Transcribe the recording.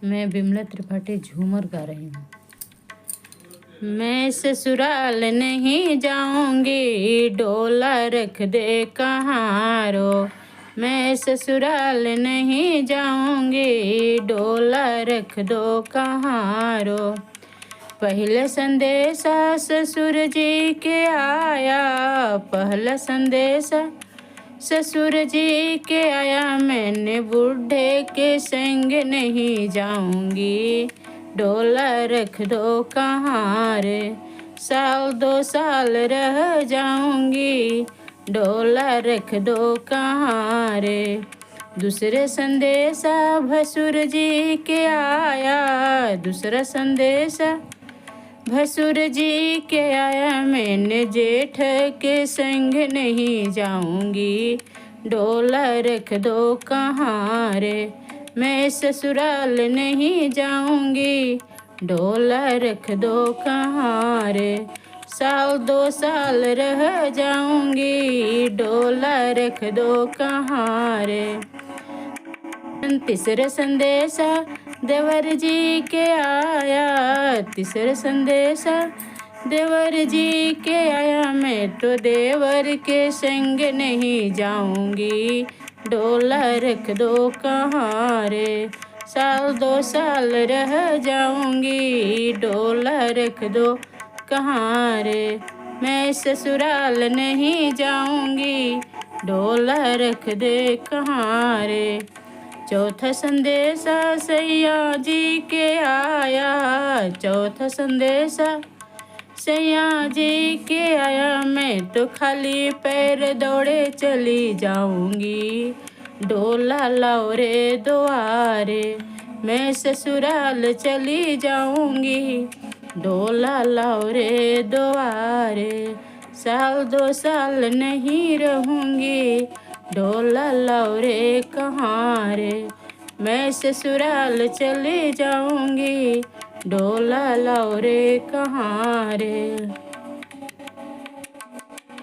मैं बिमला त्रिपाठी झूमर गा रही हूँ। मैं ससुराल नहीं जाऊंगी, डोला रख दे कहाँ रो। मैं ससुराल नहीं जाऊंगी, डोला रख दो कहाँ रो। पहले संदेशा ससुर जी के आया, पहला संदेशा ससुर जी के आया। मैंने बूढ़े के संग नहीं जाऊंगी, डोला रख दो कहाँ रे। साल 2 साल रह जाऊंगी, डोला रख दो कहाँ रे। दूसरे संदेशा भसुर जी के आया, दूसरा संदेशा भसुर जी के आया। मैंने जेठ के संग नहीं जाऊंगी, डोला रख दो कहाँ रे। मैं ससुराल नहीं जाऊंगी, डोला रख दो कहाँ रे। साल 2 साल रह जाऊंगी, डोला रख दो कहाँ रे। तीसरा संदेशा देवर जी के आया, तीसरा संदेशा देवर जी के आया। मैं तो देवर के संग नहीं जाऊंगी, डोला रख दो कहाँ रे। साल 2 साल रह जाऊंगी, डोला रख दो कहाँ रे। मैं ससुराल नहीं जाऊंगी, डोला रख दे कहाँ रे। चौथा संदेशा सैया जी के आया, चौथा संदेशा सैया जी के आया। मैं तो खाली पैर दौड़े चली जाऊंगी, डोला लाओ रे दुआरे। मैं ससुराल चली जाऊंगी, डोला लाओ रे दुआरे। साल 2 साल नहीं रहूंगी, डोला लाओ रे कहाँ रे। मैं ससुराल चली जाऊंगी, डोला लाओ रे कहाँ रे।